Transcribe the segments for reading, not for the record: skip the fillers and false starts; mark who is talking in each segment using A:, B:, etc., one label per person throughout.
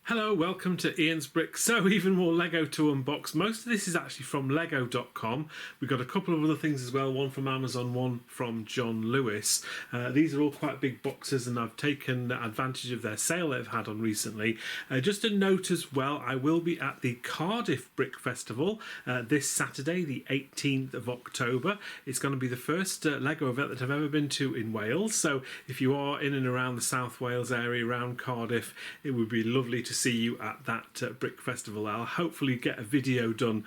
A: Hello, welcome to Ian's Brick. So even more Lego to unbox. Most of this is actually from lego.com. We've got a couple of other things as well, one from Amazon, one from John Lewis. These are all quite big boxes and I've taken advantage of their sale they've had on recently. Just a note as well, I will be at the Cardiff Brick Festival this Saturday, the 18th of October. It's going to be the first Lego event that I've ever been to in Wales. So if you are in and around the South Wales area, around Cardiff, it would be lovely to see you at that Brick Festival. I'll hopefully get a video done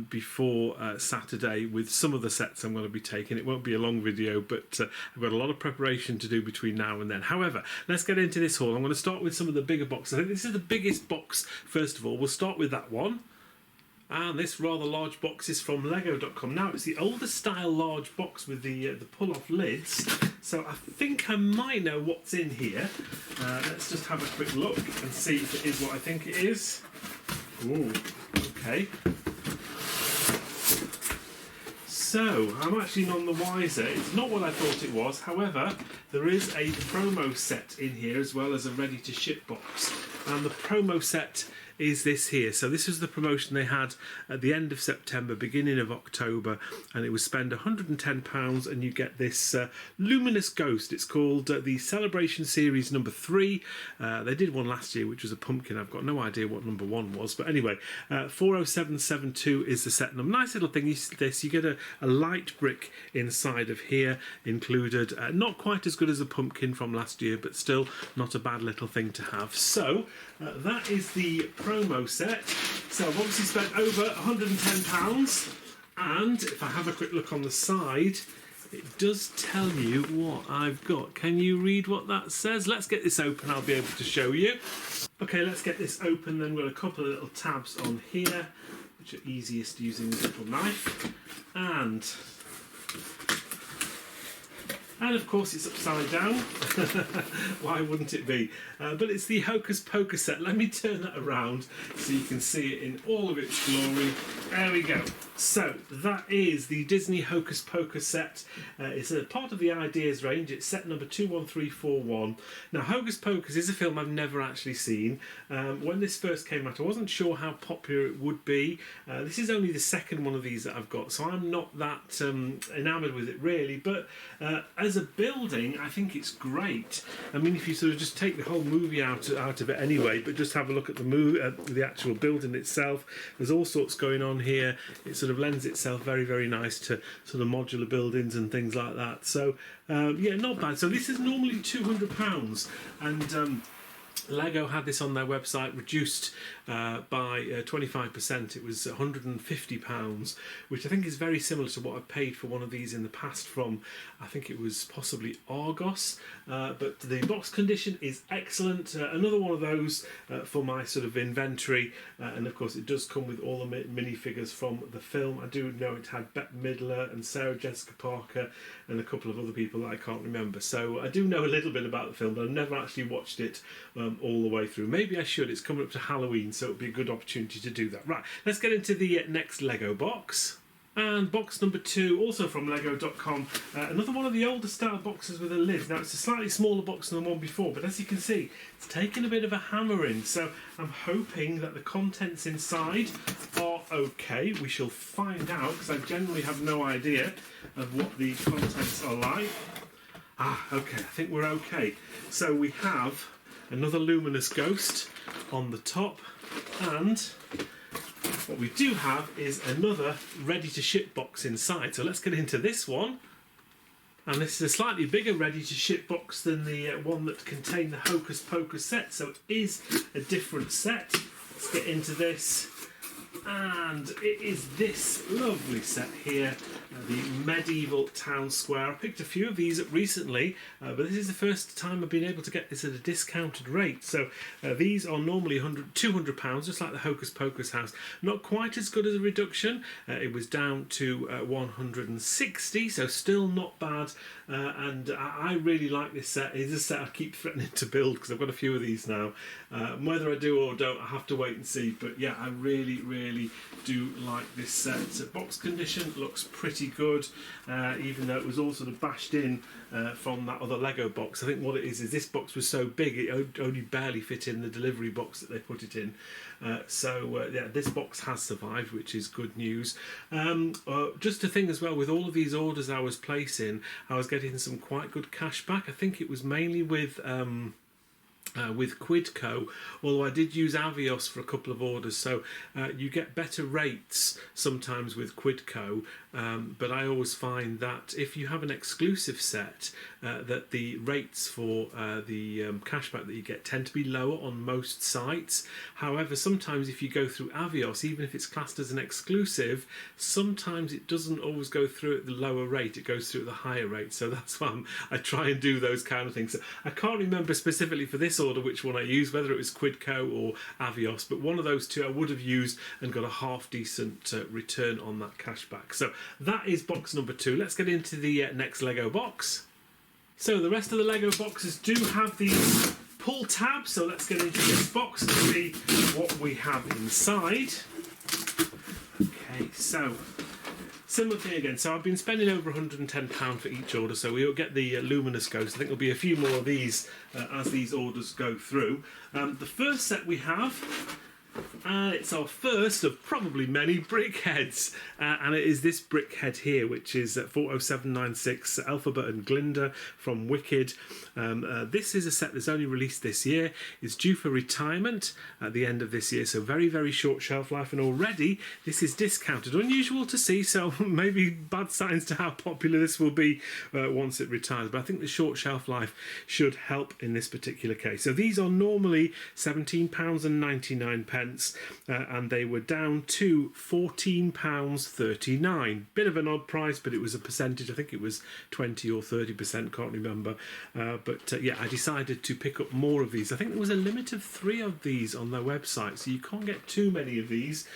A: before Saturday with some of the sets I'm going to be taking. It won't be a long video, but I've got a lot of preparation to do between now and then. However, let's get into this haul. I'm going to start with some of the bigger boxes. I think this is the biggest box first of all. We'll start with that one. And this rather large box is from lego.com. Now, it's the older style large box with the pull-off lids. So I think I might know what's in here. Let's just have a quick look and see if it is what I think it is. Ooh, okay. So, I'm actually none the wiser. It's not what I thought it was. However, there is a promo set in here as well as a ready-to-ship box. And the promo set is this here. So this was the promotion they had at the end of September, beginning of October, and it was spend £110 and you get this luminous ghost. It's called the Celebration Series number 3. They did one last year which was a pumpkin. I've got no idea what number 1 was, but anyway, 40772 is the set number. Nice little thing is this. You get a light brick inside of here included. Not quite as good as the pumpkin from last year, but still not a bad little thing to have. So that is the promo set. So I've obviously spent over £110, and if I have a quick look on the side, it does tell you what I've got. Can you read what that says? Let's get this open, I'll be able to show you. Okay, let's get this open then. We've got a couple of little tabs on here, which are easiest using this little knife. And of course it's upside down. Why wouldn't it be? But it's the Hocus Pocus set. Let me turn that around so you can see it in all of its glory. There we go. So that is the Disney Hocus Pocus set. It's a part of the Ideas range. It's set number 21341. Now, Hocus Pocus is a film I've never actually seen. When this first came out, I wasn't sure how popular it would be. This is only the second one of these that I've got, so I'm not that enamoured with it really. But as a building, I think it's great. I mean, if you sort of just take the whole movie out of it anyway, but just have a look at the actual building itself, there's all sorts going on here. It sort of lends itself very, very nice to sort of modular buildings and things like that. So yeah, not bad. So this is normally £200, and Lego had this on their website reduced by 25%. It was £150, which I think is very similar to what I paid for one of these in the past from, I think it was possibly Argos. But the box condition is excellent. Another one of those for my sort of inventory. And of course it does come with all the minifigures from the film. I do know it had Bette Midler and Sarah Jessica Parker and a couple of other people that I can't remember. So I do know a little bit about the film, but I've never actually watched it all the way through. Maybe I should. It's coming up to Halloween, so it would be a good opportunity to do that. Right, let's get into the next Lego box. And box number 2, also from lego.com, another one of the older style boxes with a lid. Now, it's a slightly smaller box than the one before, but as you can see, it's taken a bit of a hammering. So I'm hoping that the contents inside are okay. We shall find out, because I generally have no idea of what the contents are like. Okay, I think we're okay. So we have another luminous ghost on the top, and what we do have is another ready-to-ship box inside. So let's get into this one. And this is a slightly bigger ready-to-ship box than the one that contained the Hocus Pocus set. So it is a different set. Let's get into this. And it is this lovely set here, the medieval town square. I picked a few of these up recently, but this is the first time I've been able to get this at a discounted rate. So these are normally £200, just like the Hocus Pocus house. Not quite as good as a reduction. It was down to 160, so still not bad. And I really like this set. It is a set I keep threatening to build because I've got a few of these now. Whether I do or don't, I have to wait and see. But yeah, I really really do like this set. Box condition looks pretty good, even though it was all sort of bashed in from that other Lego box. I think what it is this box was so big it only barely fit in the delivery box that they put it in. Yeah, this box has survived, which is good news. Just a thing as well, with all of these orders I was placing, I was getting some quite good cash back. I think it was mainly with Quidco, although I did use Avios for a couple of orders, so you get better rates sometimes with Quidco, but I always find that if you have an exclusive set, that the rates for the cashback that you get tend to be lower on most sites. However, sometimes if you go through Avios, even if it's classed as an exclusive, sometimes it doesn't always go through at the lower rate, it goes through at the higher rate, so that's why I try and do those kind of things. So I can't remember specifically for this order which one I used, whether it was Quidco or Avios, but one of those two I would have used and got a half decent return on that cashback. So that is box number 2. Let's get into the next Lego box. So the rest of the Lego boxes do have these pull tabs, so let's get into this box and see what we have inside. Okay, so similar thing again. So I've been spending over £110 for each order, so we'll get the Luminous Ghost. I think there'll be a few more of these as these orders go through. The first set we have, and it's our first of probably many BrickHeadz, and it is this BrickHead here, which is 40796 Alphabet and Glinda from Wicked. This is a set that's only released this year. It's due for retirement at the end of this year, so very, very short shelf life, and already this is discounted. Unusual to see, so maybe bad signs to how popular this will be once it retires, but I think the short shelf life should help in this particular case. So these are normally £17.99, and they were down to £14.39. Bit of an odd price, but it was a percentage. I think it was 20 or 30%, can't remember. Yeah, I decided to pick up more of these. I think there was a limit of 3 of these on their website, so you can't get too many of these.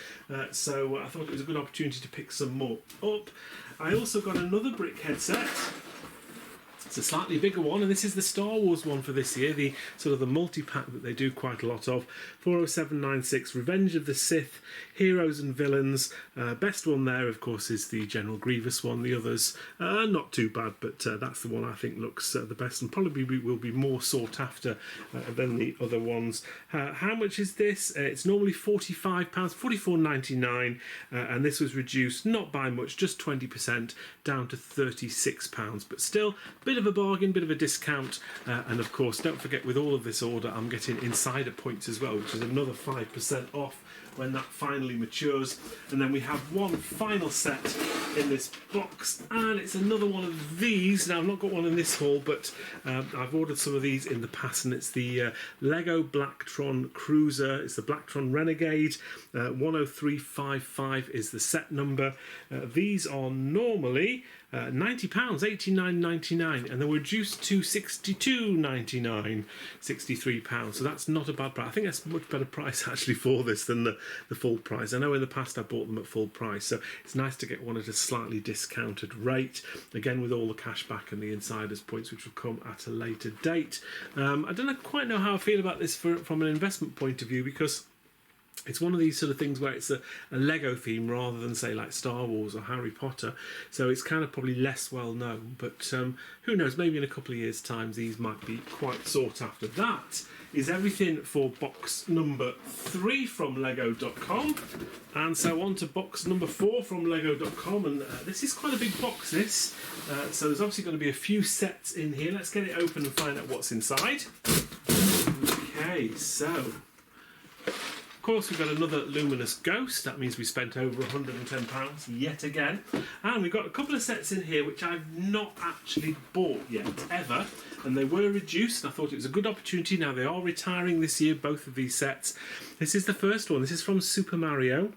A: So I thought it was a good opportunity to pick some more up. I also got another BrickHead set. It's a slightly bigger one, and this is the Star Wars one for this year, the sort of the multi-pack that they do quite a lot of. 40796 Revenge of the Sith, Heroes and Villains. Best one there, of course, is the General Grievous one. The others, not too bad, but that's the one I think looks the best and probably will be more sought after than the other ones. How much is this? It's normally £45, £44.99, and this was reduced, not by much, just 20%, down to £36, but still a bit of a bargain, bit of a discount, and of course don't forget with all of this order I'm getting insider points as well, which is another 5% off when that finally matures. And then we have one final set in this box, and it's another one of these. Now I've not got one in this haul, but I've ordered some of these in the past, and it's the Lego Blacktron Cruiser. It's the Blacktron Renegade. 10355 is the set number. These are normally £90, £89.99, and they were reduced to £62.99, £63. So that's not a bad price. I think that's a much better price actually for this than the full price. I know in the past I bought them at full price, so it's nice to get one at a slightly discounted rate, again with all the cash back and the insiders points, which will come at a later date. I don't quite know how I feel about this from an investment point of view, because it's one of these sort of things where it's a Lego theme rather than, say, like Star Wars or Harry Potter, so it's kind of probably less well known, but who knows, maybe in a couple of years' time these might be quite sought after. That is everything for box number 3 from Lego.com, and so on to box number 4 from Lego.com, and this is quite a big box, this, so there's obviously going to be a few sets in here. Let's get it open and find out what's inside. Okay, so of course we've got another Luminous Ghost. That means we spent over £110 yet again, and we've got a couple of sets in here which I've not actually bought yet ever, and they were reduced. I thought it was a good opportunity. Now they are retiring this year, both of these sets. This is the first one. This is from Super Mario.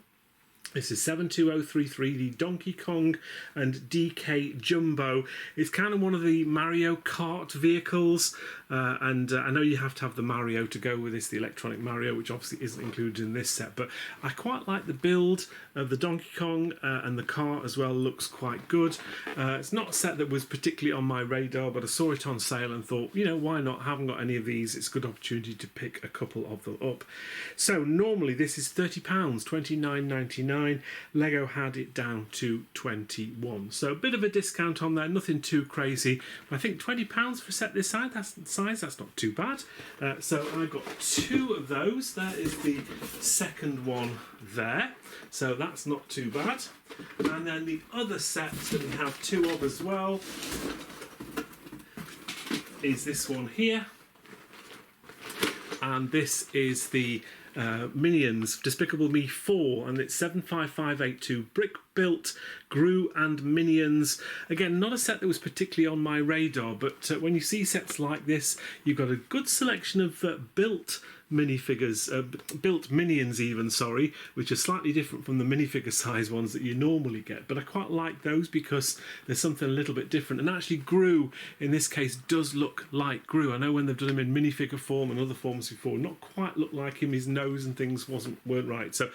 A: This is 72033, the Donkey Kong and DK Jumbo. It's kind of one of the Mario Kart vehicles, and I know you have to have the Mario to go with this, the electronic Mario, which obviously isn't included in this set, but I quite like the build of the Donkey Kong, and the car as well looks quite good. It's not a set that was particularly on my radar, but I saw it on sale and thought, you know, why not? I haven't got any of these. It's a good opportunity to pick a couple of them up. So normally this is £30, £29.99. Lego had it down to 21, so a bit of a discount on there, nothing too crazy. I think £20 for a set this size, that's not too bad. So I got two of those. There is the second one there, so that's not too bad. And then the other set that we have two of as well is this one here, and this is the Minions Despicable Me 4, and it's 75582 brick built Gru and Minions. Again, not a set that was particularly on my radar, but when you see sets like this, you've got a good selection of built minifigures, built Minions even, sorry, which are slightly different from the minifigure size ones that you normally get, but I quite like those because there's something a little bit different. And actually Gru in this case does look like Gru. I know when they've done him in minifigure form and other forms before, not quite look like him, his nose and things weren't right. So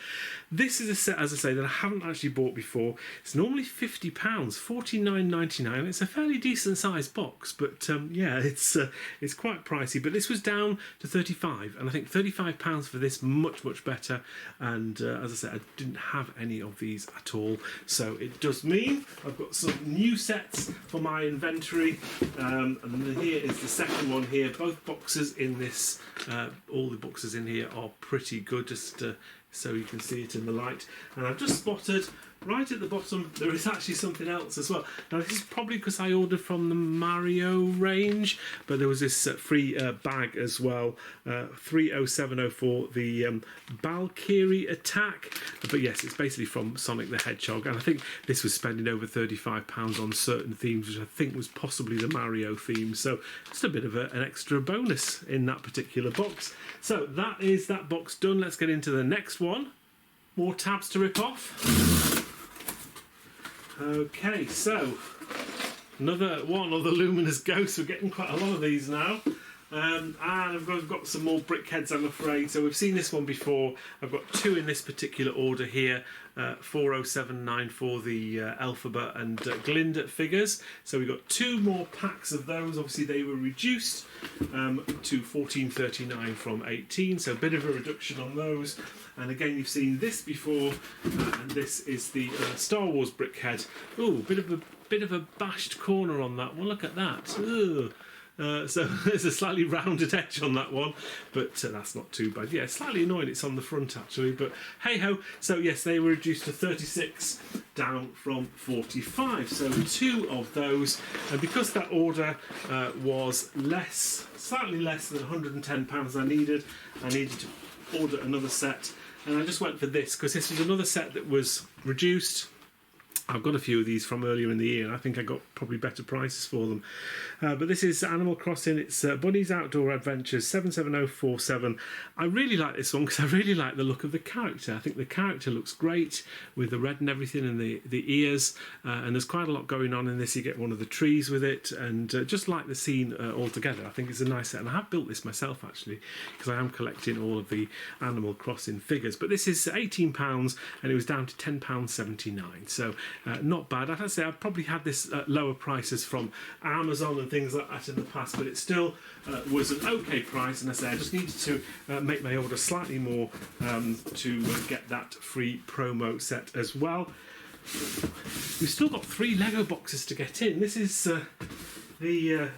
A: this is a set, as I say, that I haven't actually bought before. It's normally £50, $49.99. It's a fairly decent sized box, but yeah, it's quite pricey, but this was down to 35, and I think £35 for this, much better. And as I said, I didn't have any of these at all, so it does mean I've got some new sets for my inventory. And then here is the second one here. Both boxes in this, all the boxes in here are pretty good, just so you can see it in the light. And I've just spotted right at the bottom there is actually something else as well. Now this is probably because I ordered from the Mario range, but there was this free bag as well, 30704, the Valkyrie Attack. But yes, it's basically from Sonic the Hedgehog, and I think this was spending over £35 on certain themes, which I think was possibly the Mario theme, so just a bit of an extra bonus in that particular box. So that is that box done. Let's get into the next one. More tabs to rip off. Okay, so another one of the Luminous Ghosts. We're getting quite a lot of these now. And I've got some more BrickHeadz, I'm afraid. So we've seen this one before. I've got two in this particular order here. 40794, the Elphaba and Glinda figures. So we've got two more packs of those. Obviously they were reduced to $14.39 from $18, so a bit of a reduction on those. And again, you've seen this before, and this is the Star Wars BrickHead. Ooh, bit of a bashed corner on that one. Look at that. Ooh. So there's a slightly rounded edge on that one, but that's not too bad. Yeah, slightly annoying it's on the front actually, but hey ho. So yes, they were reduced to 36, down from 45. So two of those, and because that order was slightly less than £110 I needed to order another set, and I just went for this because this was another set that was reduced. I've got a few of these from earlier in the year, and I think I got probably better prices for them. But this is Animal Crossing. It's Bunny's Outdoor Adventures 77047. I really like this one because I really like the look of the character. I think the character looks great with the red and everything and the ears. And there's quite a lot going on in this. You get one of the trees with it, and just like the scene altogether. I think it's a nice set. And I have built this myself actually because I am collecting all of the Animal Crossing figures. But this is £18 and it was down to £10.79. So not bad. As I say, I've probably had this at lower prices from Amazon and things like that in the past, but it still was an okay price. And I say I just needed to make my order slightly more to get that free promo set as well. We've still got 3 Lego boxes to get in. This is the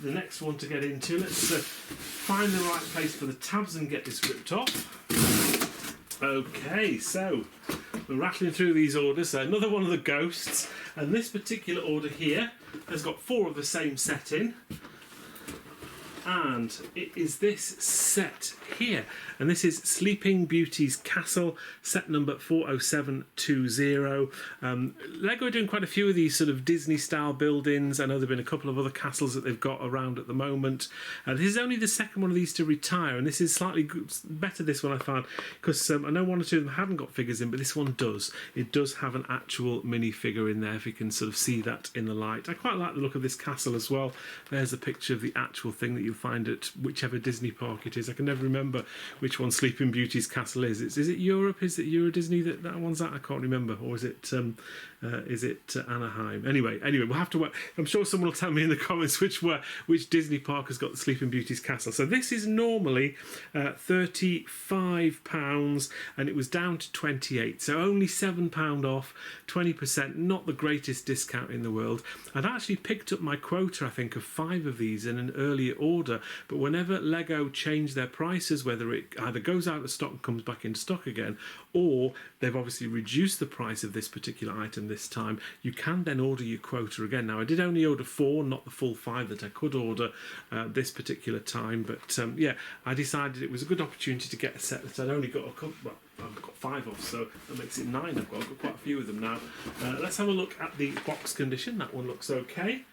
A: next one to get into. Let's find the right place for the tabs and get this ripped off. Okay, so we're rattling through these orders. So another one of the ghosts, and this particular order here has got 4 of the same set in, and it is this set here, and this is Sleeping Beauty's Castle, set number 40720. Lego are doing quite a few of these sort of Disney style buildings. I know there have been a couple of other castles that they've got around at the moment. This is only the second one of these to retire, and this is slightly better, this one I found, because I know one or two of them haven't got figures in, but this one does. It does have an actual minifigure in there, if you can sort of see that in the light. I quite like the look of this castle as well. There's a picture of the actual thing that you'll find at whichever Disney park it is. I can never remember which one Sleeping Beauty's castle is. Is it Europe? Is it Euro Disney that one's at? I can't remember. Or is it Anaheim? Anyway, we'll have to wait. I'm sure someone will tell me in the comments which Disney park has got the Sleeping Beauty's castle. So this is normally £35, and it was down to 28, so only £7 off, 20%. Not the greatest discount in the world. I'd actually picked up my quota, I think, of 5 of these in an earlier order, but whenever Lego change their prices, whether it either goes out of stock and comes back into stock again, or they've obviously reduced the price of this particular item this time, you can then order your quota again. Now, I did only order 4, not the full 5 that I could order this particular time, but yeah, I decided it was a good opportunity to get a set that I'd only got a couple, well, I've got 5 of, so that makes it 9 I've got quite a few of them now. Let's have a look at the box condition. That one looks okay.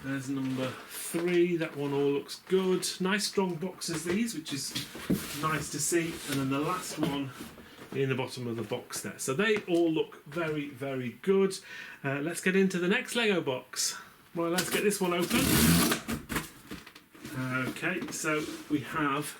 A: There's number 3, that one all looks good. Nice strong boxes these, which is nice to see. And then the last one in the bottom of the box there. So they all look very, very good. Let's get into the next Lego box. Well, let's get this one open. Okay, so we have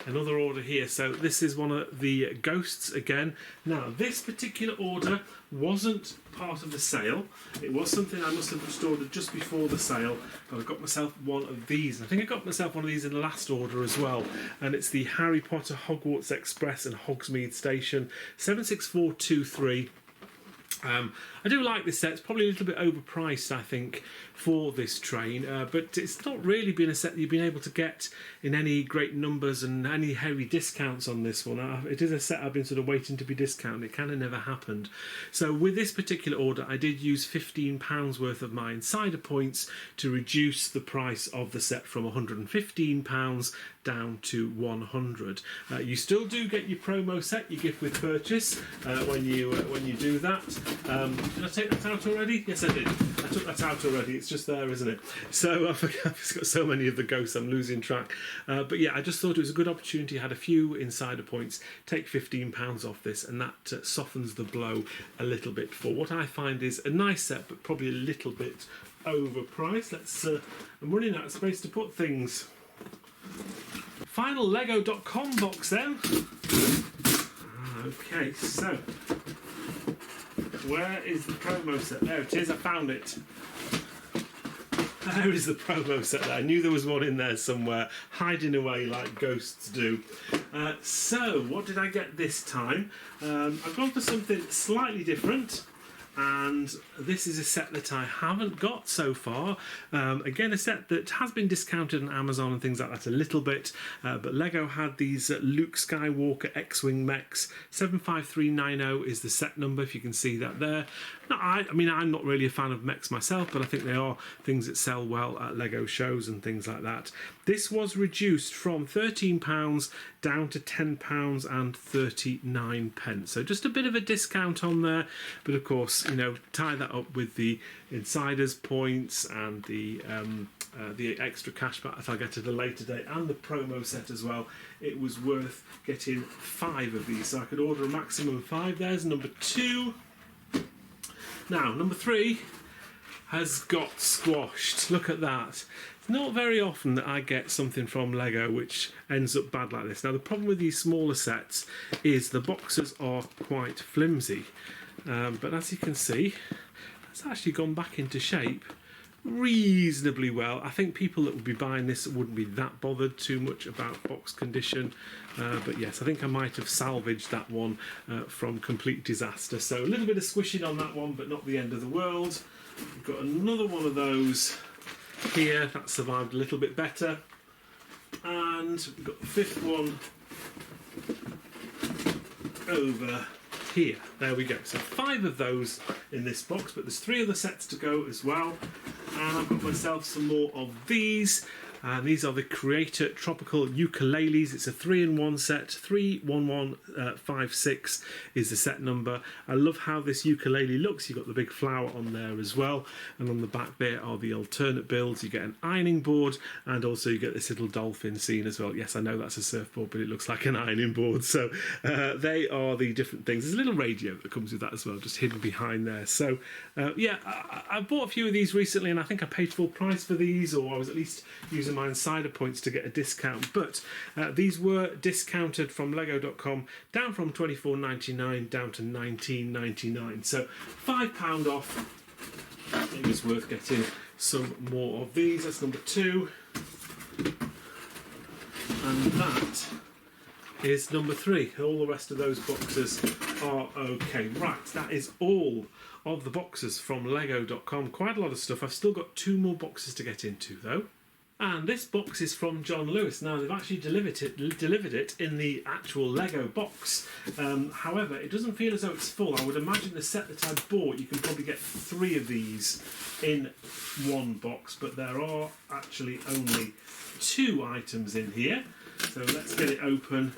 A: another order here. So this is one of the ghosts again. Now, this particular order wasn't part of the sale. It was something I must have just ordered just before the sale, but I got myself one of these. I think I got myself one of these in the last order as well, and it's the Harry Potter Hogwarts Express and Hogsmeade Station, 76423. I do like this set. It's probably a little bit overpriced, I think, for this train, but it's not really been a set that you've been able to get in any great numbers and any heavy discounts on this one. It is a set I've been sort of waiting to be discounted. It kind of never happened. So with this particular order, I did use £15 worth of my insider points to reduce the price of the set from £115 down to £100. You still do get your promo set, your gift with purchase, when you do that. Did I take that out already? Yes, I did. I took that out already. It's just there, isn't it? So I've got so many of the ghosts, I'm losing track. But yeah, I just thought it was a good opportunity. I had a few insider points. Take £15 off this, and that softens the blow a little bit for what I find is a nice set, but probably a little bit overpriced. I'm running out of space to put things. Final Lego.com box then. Okay, so where is the promo set? There it is, I found it. There is the promo set there. I knew there was one in there somewhere, hiding away like ghosts do. So, what did I get this time? I've gone for something slightly different. And this is a set that I haven't got so far. Again, a set that has been discounted on Amazon and things like that a little bit, but Lego had these Luke Skywalker X-Wing mechs. 75390 is the set number, if you can see that there. Now, I mean, I'm not really a fan of mechs myself, but I think they are things that sell well at Lego shows and things like that. This was reduced from £13 down to £10.39. So just a bit of a discount on there, but of course, you know, tie that up with the insiders points and the extra cashback that I'll get at a later date, and the promo set as well. It was worth getting 5 of these, so I could order a maximum of 5. There's number 2. Now, number 3 has got squashed. Look at that. It's not very often that I get something from Lego which ends up bad like this. Now, the problem with these smaller sets is the boxes are quite flimsy. But as you can see, it's actually gone back into shape reasonably well. I think people that would be buying this wouldn't be that bothered too much about box condition. But yes, I think I might have salvaged that one from complete disaster. So a little bit of squishing on that one, but not the end of the world. We've got another one of those here that survived a little bit better. And we've got the 5th one over here. There we go. So 5 of those in this box, but there's 3 other sets to go as well. And I've got myself some more of these. These are the Creator Tropical Ukuleles. It's a 3-in-1 set. 31156 is the set number. I love how this ukulele looks. You've got the big flower on there as well. And on the back there are the alternate builds. You get an ironing board, and also you get this little dolphin scene as well. Yes, I know that's a surfboard, but it looks like an ironing board. So they are the different things. There's a little radio that comes with that as well, just hidden behind there. So yeah, I bought a few of these recently, and I think I paid full price for these, or I was at least using my insider points to get a discount. But these were discounted from lego.com down from $24.99 down to $19.99. So £5 off. I think it's worth getting some more of these. That's number 2. And that is number 3. All the rest of those boxes are okay. Right, that is all of the boxes from lego.com. Quite a lot of stuff. I've still got 2 more boxes to get into though. And this box is from John Lewis. Now, they've actually delivered it in the actual Lego box. However, it doesn't feel as though it's full. I would imagine the set that I bought, you can probably get 3 of these in one box, but there are actually only 2 items in here. So let's get it open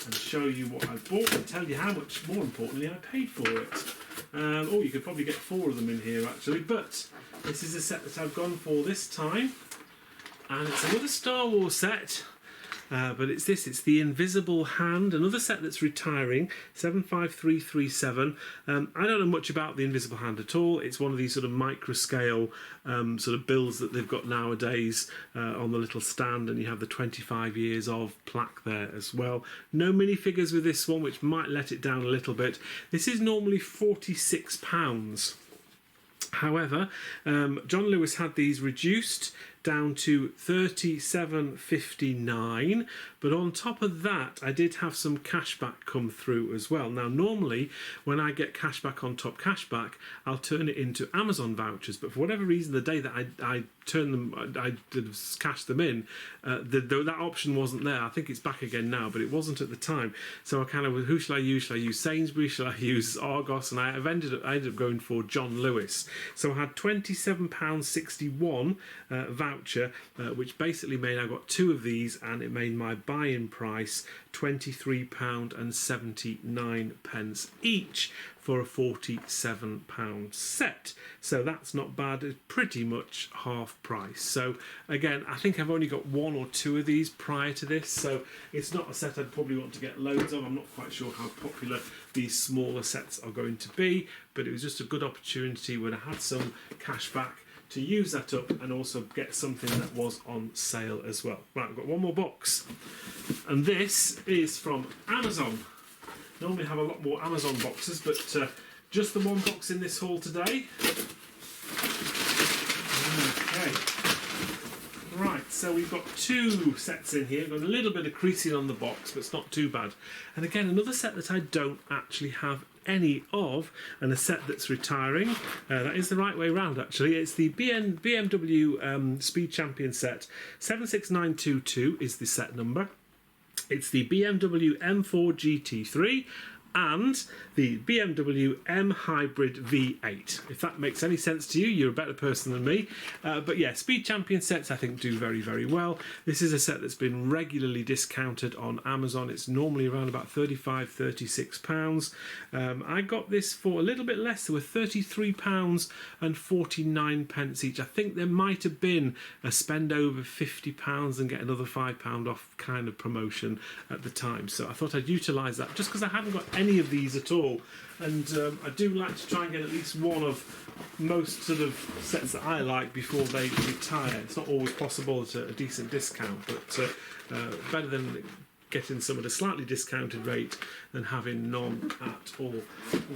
A: and show you what I bought and tell you how much, more importantly, I paid for it. Oh, you could probably get 4 of them in here actually, but this is a set that I've gone for this time. And it's another Star Wars set, but it's the Invisible Hand, another set that's retiring, 75337. I don't know much about the Invisible Hand at all. It's one of these sort of micro-scale sort of builds that they've got nowadays on the little stand, and you have the 25 years of plaque there as well. No minifigures with this one, which might let it down a little bit. This is normally £46. However, John Lewis had these reduced down to $37.59, but on top of that I did have some cashback come through as well. Now normally when I get cashback on top cashback, I'll turn it into Amazon vouchers, but for whatever reason the day that I turned them, I did cash them in, that option wasn't there. I think it's back again now, but it wasn't at the time. So I kind of, who shall I use? Shall I use Sainsbury's? Shall I use Argos? And I ended up going for John Lewis. So I had £27.61 voucher, which basically made, I got 2 of these, and it made my buy-in price £23.79 each for a £47 set. So that's not bad. It's pretty much half price. So again, I think I've only got 1 or 2 of these prior to this, so it's not a set I'd probably want to get loads of. I'm not quite sure how popular these smaller sets are going to be, but it was just a good opportunity when I had some cash back to use that up and also get something that was on sale as well. Right, I've got 1 more box, and this is from Amazon. Normally have a lot more Amazon boxes, but just the 1 box in this haul today. Okay. Right, so we've got 2 sets in here. We've got a little bit of creasing on the box, but it's not too bad. And again, another set that I don't actually have any of, and a set that's retiring. That is the right way round actually. It's the BMW Speed Champion set. 76922 is the set number. It's the BMW M4 GT3 and the BMW M Hybrid V8. If that makes any sense to you, you're a better person than me. But yeah, Speed Champion sets I think do very, very well. This is a set that's been regularly discounted on Amazon. It's normally around about £35, £36. I got this for a little bit less. They were £33.49 each. I think there might have been a spend over £50 and get another £5 off kind of promotion at the time. So I thought I'd utilise that just because I haven't got any of these at all, and I do like to try and get at least 1 of most sort of sets that I like before they retire. It's not always possible at a decent discount, but better than getting some at a slightly discounted rate than having none at all.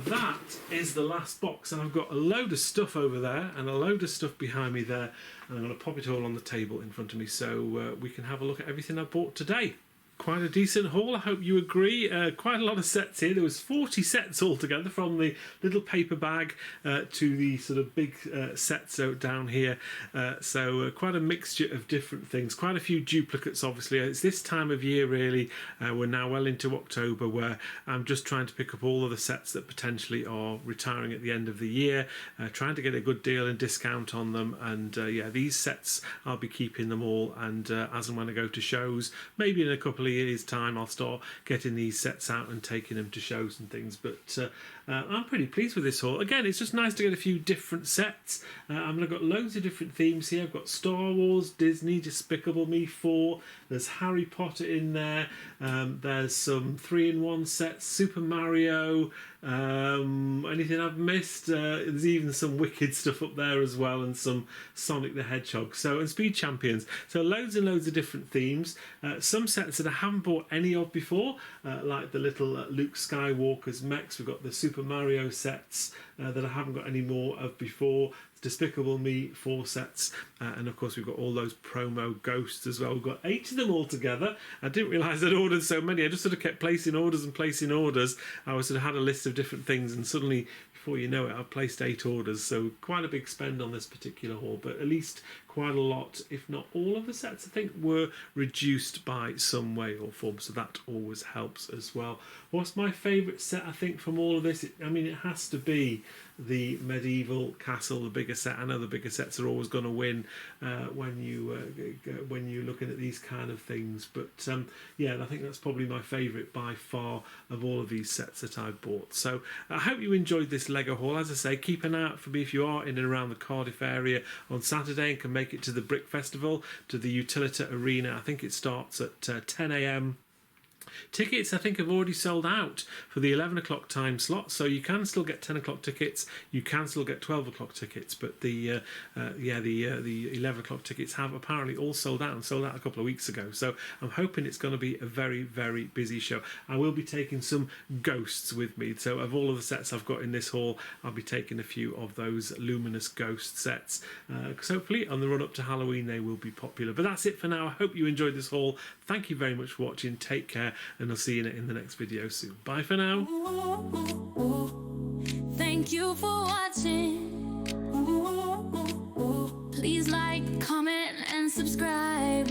A: That is the last box, and I've got a load of stuff over there and a load of stuff behind me there, and I'm going to pop it all on the table in front of me so we can have a look at everything I bought today. quite a decent haul. I hope you agree. Quite a lot of sets here. There was 40 sets altogether, from the little paper bag to the sort of big set so down here. So quite a mixture of different things. Quite a few duplicates, obviously. It's this time of year, really. We're now well into October, where I'm just trying to pick up all of the sets that potentially are retiring at the end of the year, trying to get a good deal and discount on them. And yeah, these sets, I'll be keeping them all, and as and when I go to shows, maybe in a couple of years time, I'll start getting these sets out and taking them to shows and things. But I'm pretty pleased with this haul. Again, it's just nice to get a few different sets. I've got loads of different themes here. I've got Star Wars, Disney, Despicable Me 4, there's Harry Potter in there, there's some 3-in-1 sets, Super Mario, anything I've missed? There's even some Wicked stuff up there as well, and some Sonic the Hedgehog, and Speed Champions. So loads and loads of different themes. Some sets that I haven't bought any of before, like the little Luke Skywalker's mechs. We've got the Super Mario sets that I haven't got any more of before. Despicable Me 4 sets, and of course we've got all those promo ghosts as well. We've got 8 of them all together. I didn't realise I'd ordered so many. I just sort of kept placing orders and placing orders. I was sort of had a list of different things, and suddenly, before you know it, I've placed 8 orders. So quite a big spend on this particular haul, but at least quite a lot, if not all of the sets, I think, were reduced by some way or form, so that always helps as well. What's my favourite set, I think, from all of this? It has to be the medieval castle, the bigger set. I know the bigger sets are always going to win when you're looking at these kind of things, but yeah, I think that's probably my favourite by far of all of these sets that I've bought. So I hope you enjoyed this Lego haul. As I say, keep an eye out for me if you are in and around the Cardiff area on Saturday and can make it to the Brick Festival, to the Utilita Arena. I think it starts at 10 a.m. Tickets, I think, have already sold out for the 11 o'clock time slot, so you can still get 10 o'clock tickets, you can still get 12 o'clock tickets, but the 11 o'clock tickets have apparently all sold out, and sold out a couple of weeks ago. So I'm hoping it's going to be a very, very busy show. I will be taking some ghosts with me, so of all of the sets I've got in this haul, I'll be taking a few of those luminous ghost sets, because hopefully on the run up to Halloween they will be popular. But that's it for now. I hope you enjoyed this haul. Thank you very much for watching. Take care, and I'll see you in the next video soon. Bye for now.
B: Thank you for watching. Please like, comment, and subscribe.